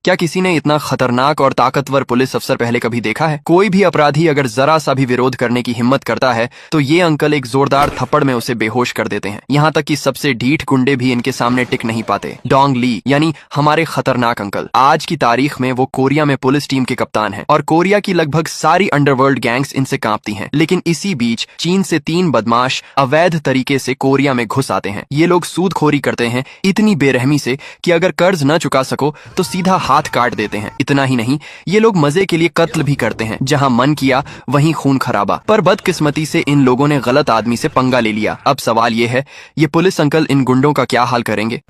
क्या किसी ने इतना खतरनाक और ताकतवर पुलिस अफसर पहले कभी देखा है? कोई भी अपराधी अगर जरा सा भी विरोध करने की हिम्मत करता है तो ये अंकल एक जोरदार थप्पड़ में उसे बेहोश कर देते हैं। यहाँ तक कि सबसे ढीठ गुंडे भी इनके सामने टिक नहीं पाते। डोंग ली यानी हमारे खतरनाक अंकल आज की तारीख में वो कोरिया में पुलिस टीम के कप्तान हैं और कोरिया की लगभग सारी अंडरवर्ल्ड गैंग्स इनसे कांपती हैं। लेकिन इसी बीच चीन से 3 बदमाश अवैध तरीके से कोरिया में घुस आते हैं। ये लोग सूदखोरी करते हैं इतनी बेरहमी से कि अगर कर्ज न चुका सको तो सीधा हाथ काट देते हैं। इतना ही नहीं, ये लोग मजे के लिए कत्ल भी करते हैं। जहां मन किया वहीं खून खराबा। पर बदकिस्मती से इन लोगों ने गलत आदमी से पंगा ले लिया। अब सवाल ये है, ये पुलिस अंकल इन गुंडों का क्या हाल करेंगे?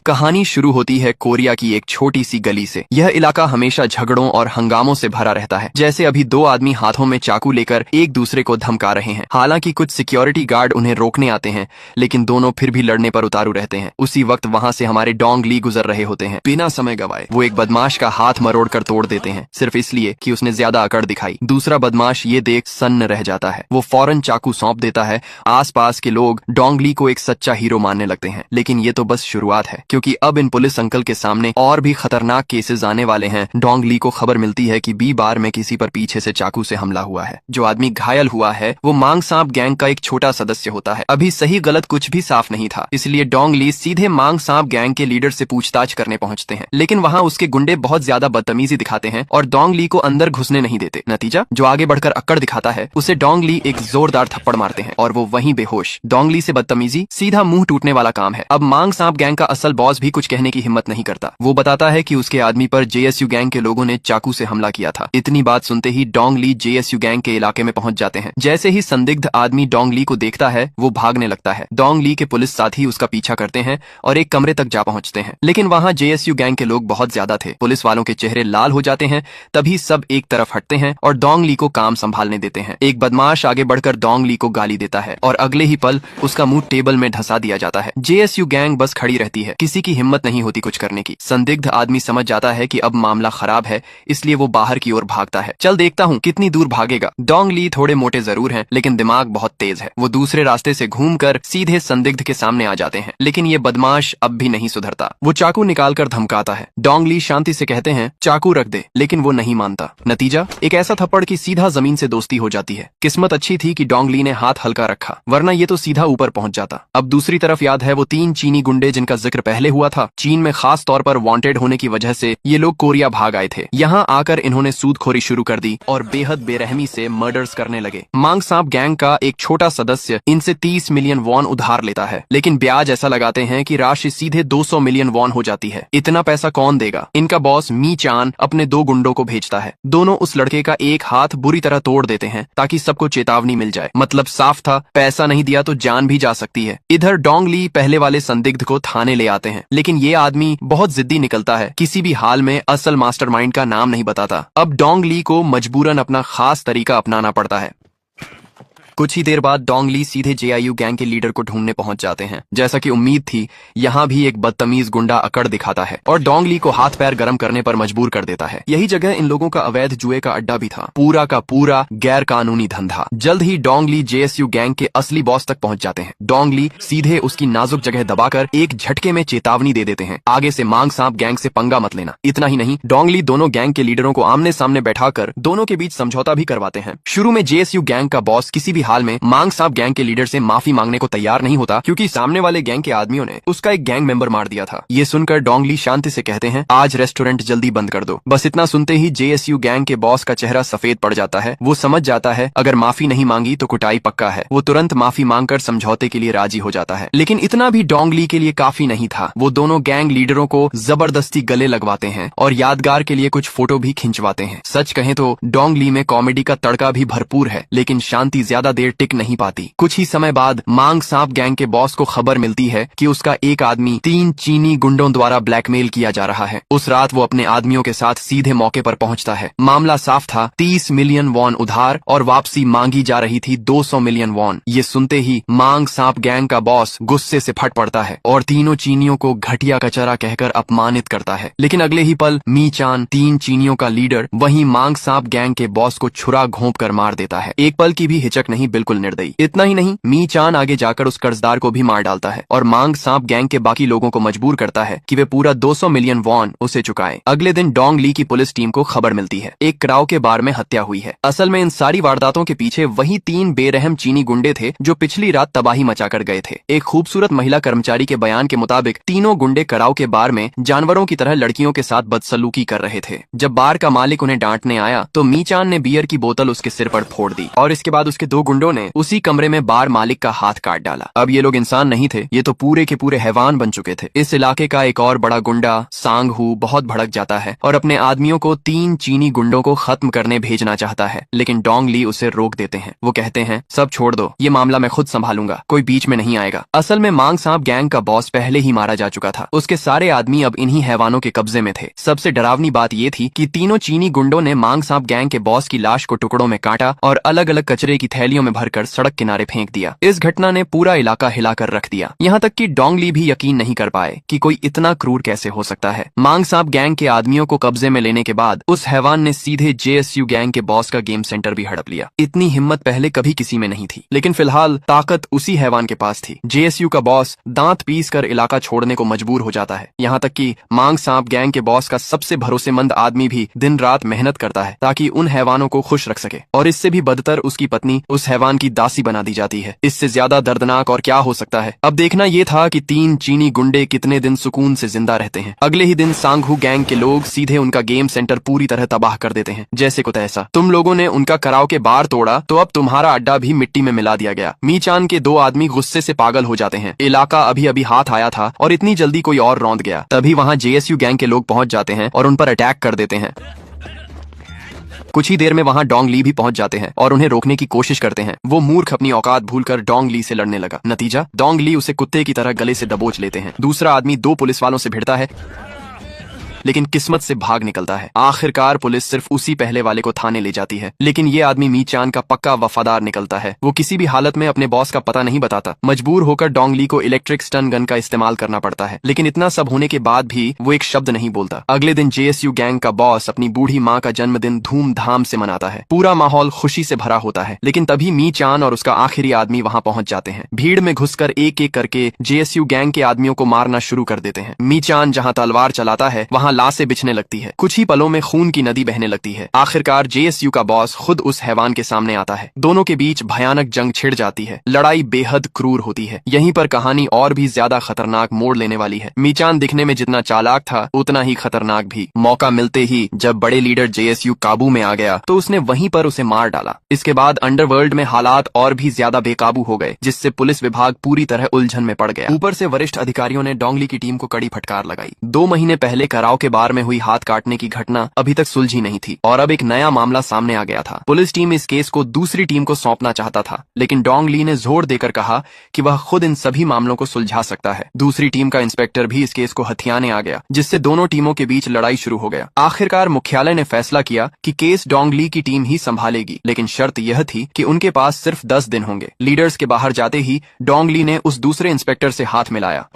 कहानी शुरू होती है कोरिया की एक छोटी सी गली से। यह इलाका हमेशा झगड़ों और हंगामों से भरा रहता है। जैसे अभी 2 आदमी हाथों में चाकू लेकर एक दूसरे को धमका रहे हैं। हालांकि कुछ सिक्योरिटी गार्ड उन्हें रोकने आते हैं, लेकिन दोनों फिर भी लड़ने पर उतारू रहते हैं। उसी वक्त वहां से हमारे डोंग ली गुजर रहे होते हैं। बिना समय गवाए वो एक बदमाश का हाथ मरोड़ कर तोड़ देते हैं, सिर्फ इसलिए कि उसने ज्यादा अकड़ दिखाई। दूसरा बदमाश ये देख सन्न रह जाता है। वो फौरन चाकू सौंप देता है। आसपास के लोग डोंग ली को एक सच्चा हीरो मानने लगते हैं। लेकिन ये तो बस शुरुआत है, क्योंकि अब इन पुलिस अंकल के सामने और भी खतरनाक केसेस आने वाले हैं। डोंग ली को खबर मिलती है कि बी बार में किसी पर पीछे से चाकू से हमला हुआ है। जो आदमी घायल हुआ है वो मांग सांप गैंग का एक छोटा सदस्य होता है। अभी सही गलत कुछ भी साफ नहीं था, इसलिए डोंग ली सीधे मांग सांप गैंग के लीडर से पूछताछ करने पहुंचते हैं। लेकिन वहां उसके गुंडे बहुत ज्यादा बदतमीजी दिखाते हैं और डोंग ली को अंदर घुसने नहीं देते। नतीजा, जो आगे बढ़कर अक्कड़ दिखाता है उसे डोंग ली एक जोरदार थप्पड़ मारते हैं और वो वहीं बेहोश। डोंग ली से बदतमीजी सीधा मुंह टूटने वाला काम है। अब मांग सांप गैंग का असल बॉस भी कुछ कहने की हिम्मत नहीं करता। वो बताता है कि उसके आदमी पर जेएसयू गैंग के लोगों ने चाकू से हमला किया था। इतनी बात सुनते ही डोंग ली जेएसयू गैंग के इलाके में पहुंच जाते हैं। जैसे ही संदिग्ध आदमी डोंग ली को देखता है वो भागने लगता है। डोंग ली के पुलिस साथी उसका पीछा करते हैं और एक कमरे तक जा पहुंचते हैं। लेकिन वहां जेएसयू गैंग के लोग बहुत ज्यादा थे। पुलिस वालों के चेहरे लाल हो जाते हैं। तभी सब एक तरफ हटते हैं और डोंग ली को काम संभालने देते हैं। एक बदमाश आगे बढ़कर डोंग ली को गाली देता है और अगले ही पल उसका मुंह टेबल में धंसा दिया जाता है। जेएसयू गैंग बस खड़ी रहती है। किसी की हिम्मत नहीं होती कुछ करने की। संदिग्ध आदमी समझ जाता है कि अब मामला खराब है, इसलिए वो बाहर की ओर भागता है। चल देखता हूँ कितनी दूर भागेगा। डोंग ली थोड़े मोटे जरूर हैं, लेकिन दिमाग बहुत तेज है। वो दूसरे रास्ते से घूमकर सीधे संदिग्ध के सामने आ जाते हैं। लेकिन ये बदमाश अब भी नहीं सुधरता। वो चाकू निकालकर धमकाता है। डोंग ली शांति से कहते हैं चाकू रख दे, लेकिन वो नहीं मानता। नतीजा, एक ऐसा थप्पड़ की सीधा जमीन से दोस्ती हो जाती है। किस्मत अच्छी थी कि डोंग ली ने हाथ हल्का रखा, वरना ये तो सीधा ऊपर पहुंच जाता। अब दूसरी तरफ याद है वो 3 चीनी गुंडे जिनका जिक्र पहले हुआ था। चीन में खास तौर पर वांटेड होने की वजह से ये लोग कोरिया भाग आए थे। यहाँ आकर इन्होंने सूदखोरी शुरू कर दी और बेहद बेरहमी से मर्डर्स करने लगे। मांग सांप गैंग का एक छोटा सदस्य इनसे 30 मिलियन वॉन उधार लेता है, लेकिन ब्याज ऐसा लगाते हैं कि राशि सीधे 200 मिलियन वॉन हो जाती है। इतना पैसा कौन देगा? इनका बॉस मी चान अपने 2 गुंडों को भेजता है। दोनों उस लड़के का एक हाथ बुरी तरह तोड़ देते हैं ताकि सबको चेतावनी मिल जाए। मतलब साफ था, पैसा नहीं दिया तो जान भी जा सकती है। इधर डोंग ली पहले वाले संदिग्ध को थाने ले आते हैं, लेकिन ये आदमी बहुत जिद्दी निकलता है। किसी भी हाल में असल मास्टरमाइंड का नाम नहीं बताता। अब डोंग ली को मजबूरन अपना खास तरीका अपनाना पड़ता है। कुछ ही देर बाद डोंग ली सीधे जेआईयू गैंग के लीडर को ढूंढने पहुंच जाते हैं। जैसा कि उम्मीद थी, यहाँ भी एक बदतमीज गुंडा अकड़ दिखाता है और डोंग ली को हाथ पैर गर्म करने पर मजबूर कर देता है। यही जगह इन लोगों का अवैध जुए का अड्डा भी था। पूरा का पूरा गैर कानूनी धंधा। जल्द ही डोंग ली जेएसयू गैंग के असली बॉस तक पहुंच जाते हैं। डोंग ली सीधे उसकी नाजुक जगह दबाकर एक झटके में चेतावनी दे देते हैं, आगे से मांग सांप गैंग से पंगा मत लेना। इतना ही नहीं, डोंग ली दोनों गैंग के लीडरों को आमने सामने बैठाकर दोनों के बीच समझौता भी करवाते हैं। शुरू में जेएसयू गैंग का बॉस किसी भी हाल में मांग गैंग के लीडर से माफी मांगने को तैयार नहीं होता, क्योंकि सामने वाले गैंग के आदमियों ने उसका एक गैंग मेंबर मार दिया था। ये सुनकर डोंग ली शांति से कहते हैं आज रेस्टोरेंट जल्दी बंद कर दो। बस इतना सुनते ही जेएसयू गैंग के बॉस का चेहरा सफेद पड़ जाता है। वो समझ जाता है अगर माफी नहीं मांगी तो कुटाई पक्का है। वो तुरंत माफी मांगकर समझौते के लिए राजी हो जाता है। लेकिन इतना भी डोंग ली के लिए काफी नहीं था। वो दोनों गैंग लीडरों को जबरदस्ती गले लगवाते हैं और यादगार के लिए कुछ फोटो भी खिंचवाते हैं। सच कहें तो डोंग ली में कॉमेडी का तड़का भी भरपूर है, लेकिन शांति ज्यादा देर टिक नहीं पाती। कुछ ही समय बाद मांग सांप गैंग के बॉस को खबर मिलती है कि उसका एक आदमी 3 चीनी गुंडों द्वारा ब्लैकमेल किया जा रहा है। उस रात वो अपने आदमियों के साथ सीधे मौके पर पहुंचता है। मामला साफ था, 30 मिलियन वॉन उधार और वापसी मांगी जा रही थी 200 मिलियन वॉन। ये सुनते ही मांग सांप गैंग का बॉस गुस्से से फट पड़ता है और तीनों चीनियों को घटिया कचरा कहकर अपमानित करता है। लेकिन अगले ही पल मी चान, 3 चीनियों का लीडर, वहीं मांग सांप गैंग के बॉस को छुरा घोंप कर मार देता है। एक पल की भी हिचक नहीं नहीं बिल्कुल निर्दयी। इतना ही नहीं, मी चान आगे जाकर उस कर्जदार को भी मार डालता है और मांग सांप गैंग के बाकी लोगों को मजबूर करता है कि वे पूरा 200 मिलियन वॉन उसे चुकाएं। अगले दिन डोंग ली की पुलिस टीम को खबर मिलती है एक क्राओ के बार में हत्या हुई है। असल में इन सारी वारदातों के पीछे वही 3 बेरहम चीनी गुंडे थे जो पिछली रात तबाही मचाकर गए थे। एक खूबसूरत महिला कर्मचारी के बयान के मुताबिक तीनों गुंडे क्राओ के बार में जानवरों की तरह लड़कियों के साथ बदसलूकी कर रहे थे। जब बार का मालिक उन्हें डांटने आया तो मी चान ने बियर की बोतल उसके सिर पर फोड़ दी और इसके बाद उसके 2 गुंडों ने उसी कमरे में बार मालिक का हाथ काट डाला। अब ये लोग इंसान नहीं थे, ये तो पूरे के पूरे हैवान बन चुके थे। इस इलाके का एक और बड़ा गुंडा सांग हू बहुत भड़क जाता है और अपने आदमियों को 3 चीनी गुंडों को खत्म करने भेजना चाहता है, लेकिन डोंग ली उसे रोक देते हैं। वो कहते हैं सब छोड़ दो, ये मामला मैं खुद संभालूंगा, कोई बीच में नहीं आएगा। असल में मांग सांप गैंग का बॉस पहले ही मारा जा चुका था, उसके सारे आदमी अब इन्हीं हैवानों के कब्जे में थे। सबसे डरावनी बात ये थी कि तीनों चीनी गुंडों ने मांग सांप गैंग के बॉस की लाश को टुकड़ों में काटा और अलग अलग कचरे की थैलियों में भरकर सड़क किनारे फेंक दिया। इस घटना ने पूरा इलाका हिलाकर रख दिया, यहाँ तक कि डोंग ली भी यकीन नहीं कर पाए कि कोई इतना क्रूर कैसे हो सकता है। मांग सांप गैंग के आदमियों को कब्जे में लेने के बाद उस हैवान ने सीधे जेएसयू गैंग के बॉस का गेम सेंटर भी हड़प लिया। इतनी हिम्मत पहले कभी किसी में नहीं थी, लेकिन फिलहाल ताकत उसी हैवान के पास थी। जेएसयू का बॉस दांत पीस कर इलाका छोड़ने को मजबूर हो जाता है, यहाँ तक कि मांग सांप गैंग के बॉस का सबसे भरोसेमंद आदमी भी दिन रात मेहनत करता है ताकि उन हैवानों को खुश रख सके, और इससे भी बदतर उसकी पत्नी उस हैवान की दासी बना दी जाती है। इससे ज्यादा दर्दनाक और क्या हो सकता है। अब देखना ये था कि 3 चीनी गुंडे कितने दिन सुकून से जिंदा रहते हैं। अगले ही दिन सांगहू गैंग के लोग सीधे उनका गेम सेंटर पूरी तरह तबाह कर देते हैं। जैसे को तैसा, तुम लोगों ने उनका कराओ के बार तोड़ा तो अब तुम्हारा अड्डा भी मिट्टी में मिला दिया गया। मी चान के 2 आदमी गुस्से से पागल हो जाते हैं। इलाका अभी अभी हाथ आया था और इतनी जल्दी कोई और रौंद गया। तभी वहाँ जेएसयू गैंग के लोग पहुंच जाते हैं और उन पर अटैक कर देते हैं। कुछ ही देर में वहां डोंग ली भी पहुंच जाते हैं और उन्हें रोकने की कोशिश करते हैं। वो मूर्ख अपनी औकात भूलकर डोंग ली से लड़ने लगा। नतीजा, डोंग ली उसे कुत्ते की तरह गले से दबोच लेते हैं। दूसरा आदमी 2 पुलिस वालों से भिड़ता है, लेकिन किस्मत से भाग निकलता है। आखिरकार पुलिस सिर्फ उसी पहले वाले को थाने ले जाती है, लेकिन ये आदमी मी चान का पक्का वफादार निकलता है। वो किसी भी हालत में अपने बॉस का पता नहीं बताता। मजबूर होकर डोंग ली को इलेक्ट्रिक स्टन गन का इस्तेमाल करना पड़ता है, लेकिन इतना सब होने के बाद भी वो एक शब्द नहीं बोलता। अगले दिन जेएसयू गैंग का बॉस अपनी बूढ़ी माँ का जन्मदिन धूमधाम से मनाता है। पूरा माहौल खुशी से भरा होता है, लेकिन तभी मी चान और उसका आखिरी आदमी वहाँ पहुंच जाते हैं। भीड़ में घुसकर एक एक करके जेएसयू गैंग के आदमियों को मारना शुरू कर देते हैं। मी चान जहाँ तलवार चलाता है वहाँ लाशें बिछने लगती है। कुछ ही पलों में खून की नदी बहने लगती है। आखिरकार जेएसयू का बॉस खुद उस हैवान के सामने आता है। दोनों के बीच भयानक जंग छिड़ जाती है। लड़ाई बेहद क्रूर होती है। यहीं पर कहानी और भी ज्यादा खतरनाक मोड़ लेने वाली है। मी चान दिखने में जितना चालाक था उतना ही खतरनाक भी। मौका मिलते ही जब बड़े लीडर जेएसयू काबू में आ गया तो उसने वहीं पर उसे मार डाला। इसके बाद अंडरवर्ल्ड में हालात और भी ज्यादा बेकाबू हो गए, जिससे पुलिस विभाग पूरी तरह उलझन में पड़ गया। ऊपर से वरिष्ठ अधिकारियों ने डोंग ली की टीम को कड़ी फटकार लगाई। 2 महीने पहले कराओ के बार में हुई हाथ काटने की घटना अभी तक सुलझी नहीं थी और अब एक नया मामला सामने आ गया था। पुलिस टीम इस केस को दूसरी टीम को सौंपना चाहता था, लेकिन डोंग ली ने जोर देकर कहा कि वह खुद इन सभी मामलों को सुलझा सकता है। दूसरी टीम का इंस्पेक्टर भी इस केस को हथियाने आ गया, जिससे दोनों टीमों के बीच लड़ाई शुरू हो गया। आखिरकार मुख्यालय ने फैसला किया कि केस डोंग ली की टीम ही संभालेगी, लेकिन शर्त यह थी कि उनके पास सिर्फ 10 दिन होंगे। लीडर्स के बाहर जाते ही डोंग ली ने उस दूसरे इंस्पेक्टर से हाथ मिलाया।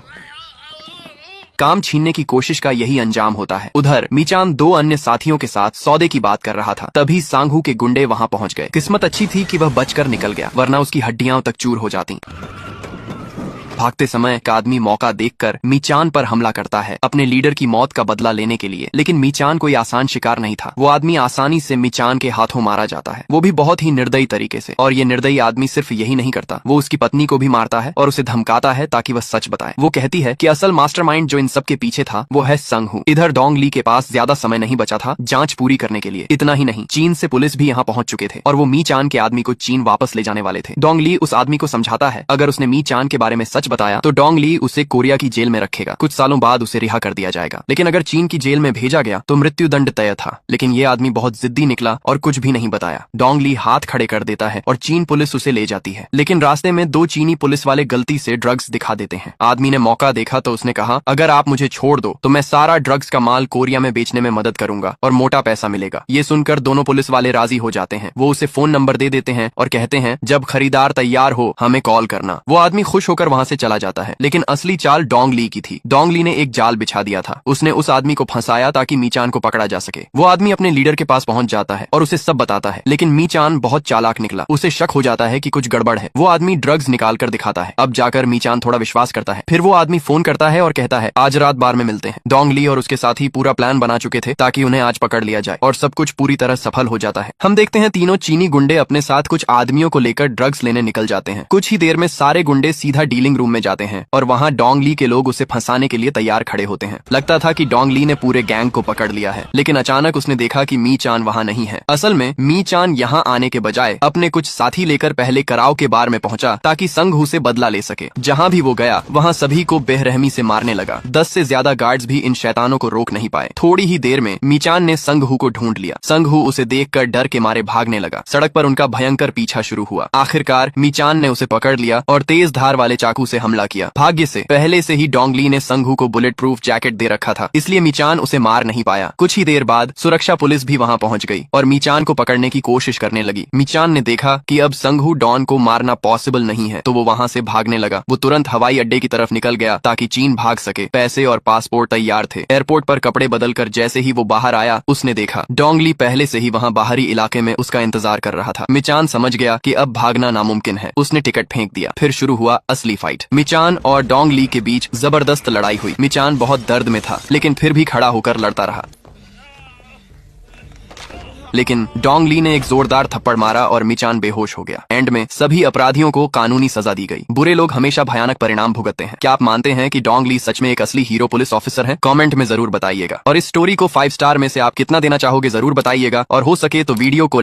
काम छीनने की कोशिश का यही अंजाम होता है। उधर मी चान 2 अन्य साथियों के साथ सौदे की बात कर रहा था, तभी सांगहू के गुंडे वहां पहुंच गए। किस्मत अच्छी थी कि वह बचकर निकल गया, वरना उसकी हड्डियां तक चूर हो जाती। भागते समय एक आदमी मौका देखकर मी चान पर हमला करता है अपने लीडर की मौत का बदला लेने के लिए, लेकिन मी चान कोई आसान शिकार नहीं था। वो आदमी आसानी से मी चान के हाथों मारा जाता है, वो भी बहुत ही निर्दयी तरीके से। और ये निर्दयी आदमी सिर्फ यही नहीं करता, वो उसकी पत्नी को भी मारता है और उसे धमकाता है ताकि वह सच बताए। वो कहती है कि असल मास्टरमाइंड जो इन सब के पीछे था वो है संगहू। इधर डोंग ली के पास ज्यादा समय नहीं बचा था जांच पूरी करने के लिए। इतना ही नहीं, चीन से पुलिस भी यहाँ पहुंच चुके थे और वो मी चान के आदमी को चीन वापस ले जाने वाले थे। डोंग ली उस आदमी को समझाता है अगर उसने मी चान के बारे में सच बताया तो डोंग ली उसे कोरिया की जेल में रखेगा। कुछ सालों बाद उसे रिहा कर दिया जाएगा, लेकिन अगर चीन की जेल में भेजा गया तो मृत्यु दंड तय था। लेकिन ये आदमी बहुत जिद्दी निकला और कुछ भी नहीं बताया। डोंग ली हाथ खड़े कर देता है और चीन पुलिस उसे ले जाती है, लेकिन रास्ते में 2 चीनी पुलिस वाले गलती से ड्रग्स दिखा देते हैं। आदमी ने मौका देखा तो उसने कहा अगर आप मुझे छोड़ दो तो मैं सारा ड्रग्स का माल कोरिया में बेचने में मदद करूंगा और मोटा पैसा मिलेगा। ये सुनकर दोनों पुलिस वाले राजी हो जाते हैं। वो उसे फोन नंबर दे देते हैं और कहते हैं जब खरीदार तैयार हो हमें कॉल करना। वो आदमी खुश होकर वहां से चला जाता है। लेकिन असली चाल डोंग ली की थी। डोंग ली ने एक जाल बिछा दिया था। उसने उस आदमी को फंसाया ताकि मीचान को पकड़ा जा सके। वो आदमी अपने लीडर के पास पहुंच जाता है और उसे सब बताता है। लेकिन मीचान बहुत चालाक निकला। उसे शक हो जाता है कि कुछ गड़बड़ है। वो आदमी ड्रग्स निकाल कर दिखाता है। अब जाकर मीचान थोड़ा विश्वास करता है। फिर वो आदमी फोन करता है और कहता है आज रात बार में मिलते हैं। डोंग ली और उसके साथी पूरा प्लान बना चुके थे ताकि उन्हें आज पकड़ लिया जाए और सब कुछ पूरी तरह सफल हो जाता है। हम देखते हैं तीनों चीनी गुंडे अपने साथ कुछ आदमियों को लेकर ड्रग्स लेने निकल जाते हैं। कुछ ही देर में सारे गुंडे सीधा डीलिंग रूम में जाते हैं और वहाँ डोंग ली के लोग उसे फंसाने के लिए तैयार खड़े होते हैं। लगता था कि डोंग ली ने पूरे गैंग को पकड़ लिया है, लेकिन अचानक उसने देखा कि मीचान वहाँ नहीं है। असल में मीचान यहाँ आने के बजाय अपने कुछ साथी लेकर पहले कराओ के बार में पहुंचा ताकि संघू से बदला ले सके। जहाँ भी वो गया वहाँ सभी को बेरहमी से मारने लगा। 10 से ज्यादा गार्ड्स भी इन शैतानों को रोक नहीं पाए। थोड़ी ही देर में मीचान ने संघू को ढूंढ लिया। संघू उसे देखकर डर के मारे भागने लगा। सड़क पर उनका भयंकर पीछा शुरू हुआ। आखिरकार मीचान ने उसे पकड़ लिया और तेज धार वाले चाकू से हमला किया। भाग्य से पहले से ही डोंग ली ने संघू को बुलेट प्रूफ जैकेट दे रखा था, इसलिए मीचान उसे मार नहीं पाया। कुछ ही देर बाद सुरक्षा पुलिस भी वहाँ पहुँच गई और मीचान को पकड़ने की कोशिश करने लगी। मीचान ने देखा कि अब संघू डॉन को मारना पॉसिबल नहीं है, तो वो वहाँ से भागने लगा। वो तुरंत हवाई अड्डे की तरफ निकल गया ताकि चीन भाग सके। पैसे और पासपोर्ट तैयार थे। एयरपोर्ट पर कपड़े बदलकर जैसे ही वो बाहर आया, उसने देखा डोंग ली पहले से ही वहाँ बाहरी इलाके में उसका इंतजार कर रहा था। मीचान समझ गया कि अब भागना नामुमकिन है। उसने टिकट फेंक दिया। फिर शुरू हुआ असली फाइट। मीचान और डोंग ली के बीच जबरदस्त लड़ाई हुई। मीचान बहुत दर्द में था, लेकिन फिर भी खड़ा होकर लड़ता रहा। लेकिन डोंग ली ने एक जोरदार थप्पड़ मारा और मीचान बेहोश हो गया। एंड में सभी अपराधियों को कानूनी सजा दी गई। बुरे लोग हमेशा भयानक परिणाम भुगतते हैं। क्या आप मानते हैं कि डोंग ली सच में एक असली हीरो पुलिस ऑफिसर है? कमेंट में जरूर बताइएगा। और इस स्टोरी को 5 स्टार में से आप कितना देना चाहोगे जरूर बताइएगा। और हो सके तो वीडियो को